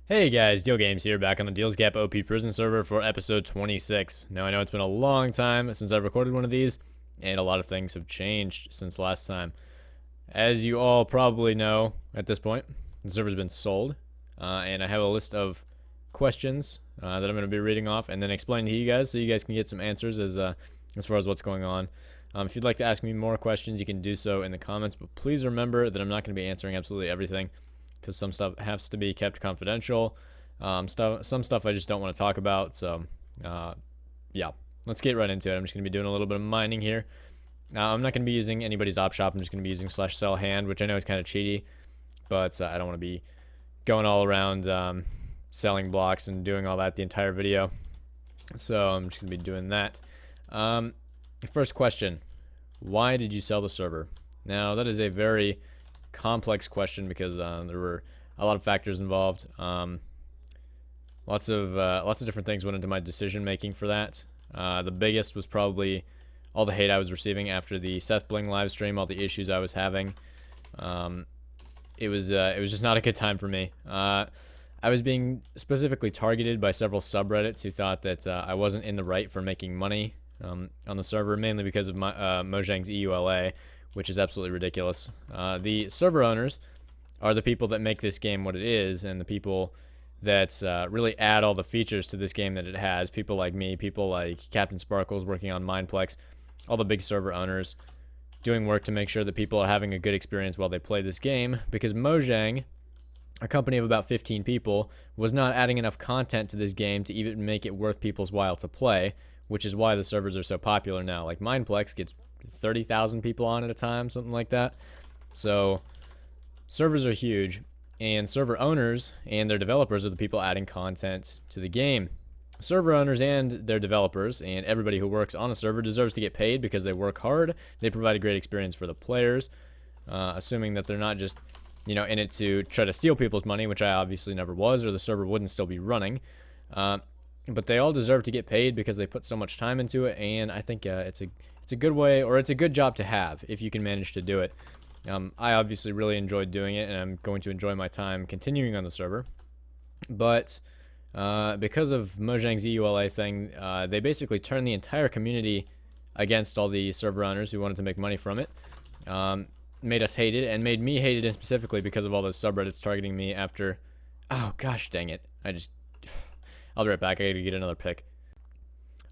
Hey guys, Deal Games here, back on the Deals Gap OP Prison server for episode 26. Now I know it's been a long time since I've recorded one of these, and a lot of things have changed since last time. As you all probably know at this point, the server's been sold, and I have a list of questions that I'm going to be reading off and then explaining to you guys so you guys can get some answers as far as what's going on. If you'd like to ask me more questions, you can do so in the comments, but please remember that I'm not going to be answering absolutely everything, because some stuff has to be kept confidential. Some stuff I just don't want to talk about. So, yeah, let's get right into it. I'm just going to be doing a little bit of mining here. I'm not going to be using anybody's op shop. I'm just going to be using /sell hand, which I know is kind of cheaty, but I don't want to be going all around selling blocks and doing all that the entire video. So I'm just going to be doing that. First question: why did you sell the server? Now that is a very complex question because there were a lot of factors involved. Lots of different things went into my decision making for that. The biggest was probably all the hate I was receiving after the Seth Bling live stream, all the issues I was having. It was just not a good time for me. I was being specifically targeted by several subreddits who thought that I wasn't in the right for making money on the server, mainly because of my, Mojang's EULA, which is absolutely ridiculous. The server owners are the people that make this game what it is, and the people that really add all the features to this game that it has. People like me, people like Captain Sparkles working on Mindplex, all the big server owners doing work to make sure that people are having a good experience while they play this game, because Mojang, a company of about 15 people, was not adding enough content to this game to even make it worth people's while to play, which is why the servers are so popular now. Like Mindplex gets 30,000 people on at a time, something like that. So servers are huge, and server owners and their developers are the people adding content to the game. Server owners and their developers and everybody who works on a server deserves to get paid because they work hard. They provide a great experience for the players, assuming that they're not just, in it to try to steal people's money, which I obviously never was, or the server wouldn't still be running. But they all deserve to get paid because they put so much time into it, and I think it's a good way, or it's a good job to have if you can manage to do it. I obviously really enjoyed doing it, and I'm going to enjoy my time continuing on the server. But because of Mojang's EULA thing, they basically turned the entire community against all the server owners who wanted to make money from it. Made us hate it, and made me hate it specifically because of all those subreddits targeting me after... Oh, gosh dang it. I'll be right back. I gotta get another pick.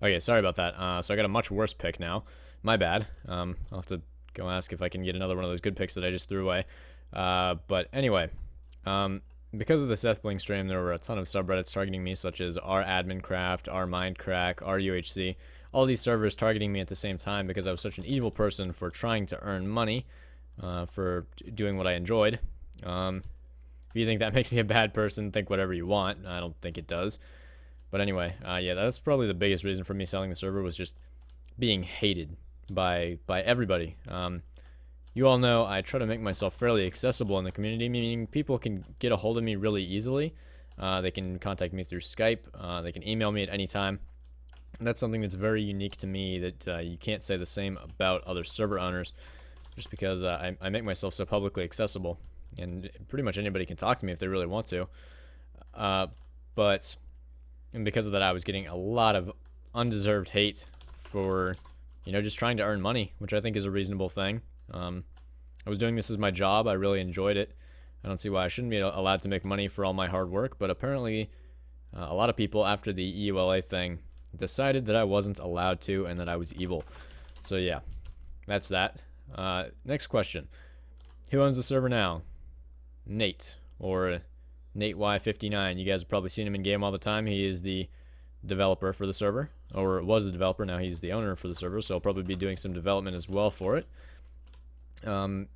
Okay, sorry about that. So I got a much worse pick now. My bad. I'll have to go ask if I can get another one of those good picks that I just threw away. But anyway, because of the Seth Bling stream, there were a ton of subreddits targeting me, such as r/admincraft, r/mindcrack, ruhc. All these servers targeting me at the same time because I was such an evil person for trying to earn money, for doing what I enjoyed. If you think that makes me a bad person, think whatever you want. I don't think it does. But anyway, yeah, that's probably the biggest reason for me selling the server, was just being hated by everybody. You all know I try to make myself fairly accessible in the community, meaning people can get a hold of me really easily. They can contact me through Skype. They can email me at any time. And that's something that's very unique to me that you can't say the same about other server owners, just because I make myself so publicly accessible. And pretty much anybody can talk to me if they really want to. And because of that, I was getting a lot of undeserved hate for, just trying to earn money, which I think is a reasonable thing. I was doing this as my job. I really enjoyed it. I don't see why I shouldn't be allowed to make money for all my hard work, but apparently a lot of people after the EULA thing decided that I wasn't allowed to and that I was evil. So yeah, that's that. Next question. Who owns the server now? Nate, or Nate Y59. You guys have probably seen him in game all the time. He is the developer for the server, or was the developer. Now he's the owner for the server, so I'll probably be doing some development as well for it.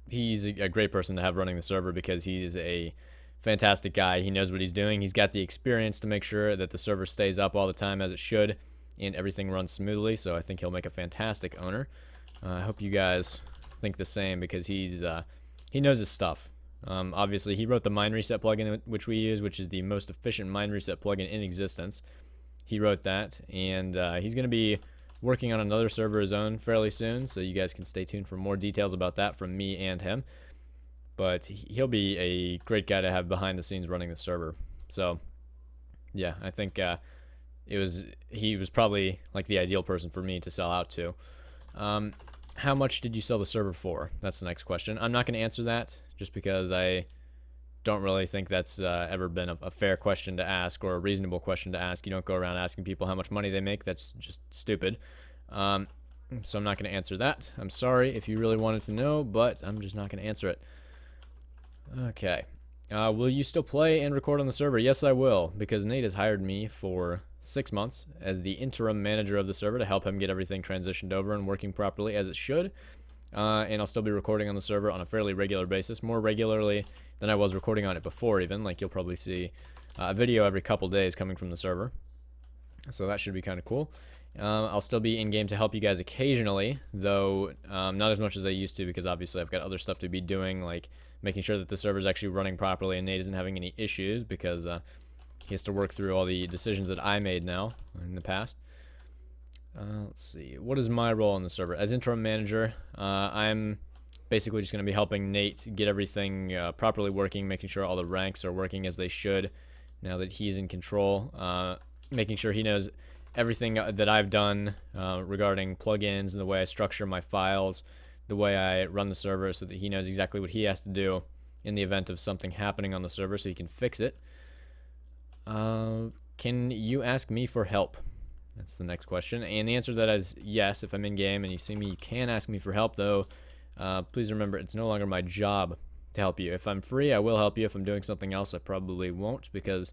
He's a great person to have running the server because he is a fantastic guy. He knows what he's doing. He's got the experience to make sure that the server stays up all the time as it should and everything runs smoothly, so I think he'll make a fantastic owner. I hope you guys think the same, because he knows his stuff. Obviously, he wrote the mine reset plugin, which we use, which is the most efficient mine reset plugin in existence. He wrote that, and he's going to be working on another server of his own fairly soon, so you guys can stay tuned for more details about that from me and him. But he'll be a great guy to have behind the scenes running the server. So yeah, I think he was probably like the ideal person for me to sell out to. How much did you sell the server for? That's the next question. I'm not going to answer that just because I don't really think that's ever been a fair question to ask or a reasonable question to ask. You don't go around asking people how much money they make. That's just stupid. So I'm not going to answer that. I'm sorry if you really wanted to know, but I'm just not going to answer it. Okay. Will you still play and record on the server? Yes, I will, because Nate has hired me for 6 months as the interim manager of the server to help him get everything transitioned over and working properly as it should. And I'll still be recording on the server on a fairly regular basis, more regularly than I was recording on it before even. Like, you'll probably see a video every couple days coming from the server. So that should be kind of cool. I'll still be in-game to help you guys occasionally, though not as much as I used to, because obviously I've got other stuff to be doing, like making sure that the server is actually running properly and Nate isn't having any issues, because he has to work through all the decisions that I made now in the past. Let's see. What is my role on the server? As interim manager, I'm basically just going to be helping Nate get everything properly working, making sure all the ranks are working as they should now that he's in control, making sure he knows everything that I've done regarding plugins and the way I structure my files, the way I run the server, so that he knows exactly what he has to do in the event of something happening on the server so he can fix it. Can you ask me for help? That's the next question. And the answer to that is yes. If I'm in game and you see me, you can ask me for help, though. Please remember, it's no longer my job to help you. If I'm free, I will help you. If I'm doing something else, I probably won't, because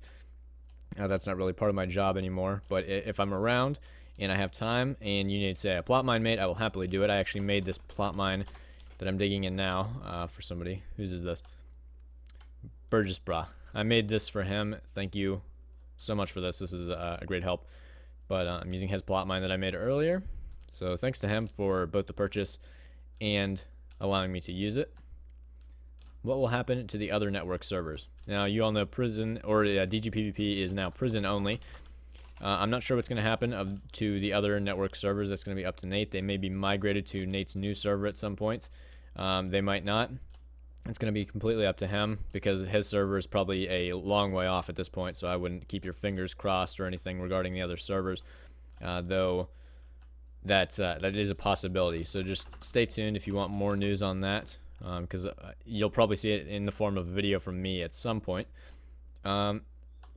that's not really part of my job anymore. But if I'm around and I have time and you need, say, a plot mine made, I will happily do it. I actually made this plot mine that I'm digging in now for somebody. Whose is this? Burgess Bra. I made this for him. Thank you so much for this. This is a great help. But I'm using his plot mine that I made earlier. So thanks to him for both the purchase and allowing me to use it. What will happen to the other network servers? Now, you all know prison, or DGPvP is now prison only. I'm not sure what's going to happen to the other network servers. That's going to be up to Nate. They may be migrated to Nate's new server at some point. They might not. It's going to be completely up to him, because his server is probably a long way off at this point, so I wouldn't keep your fingers crossed or anything regarding the other servers, though that is a possibility. So just stay tuned if you want more news on that, because you'll probably see it in the form of a video from me at some point.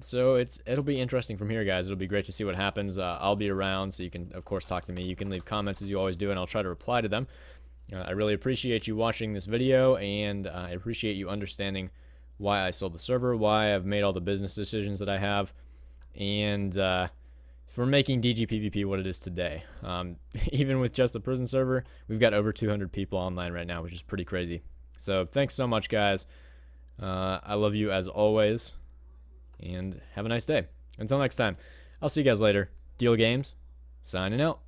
So it'll be interesting from here, guys. It'll be great to see what happens. I'll be around, so you can, of course, talk to me. You can leave comments as you always do, and I'll try to reply to them. I really appreciate you watching this video, and I appreciate you understanding why I sold the server, why I've made all the business decisions that I have, and for making DGPvP what it is today. Even with just the prison server, we've got over 200 people online right now, which is pretty crazy. So thanks so much, guys. I love you as always, and have a nice day. Until next time, I'll see you guys later. Deal Games, signing out.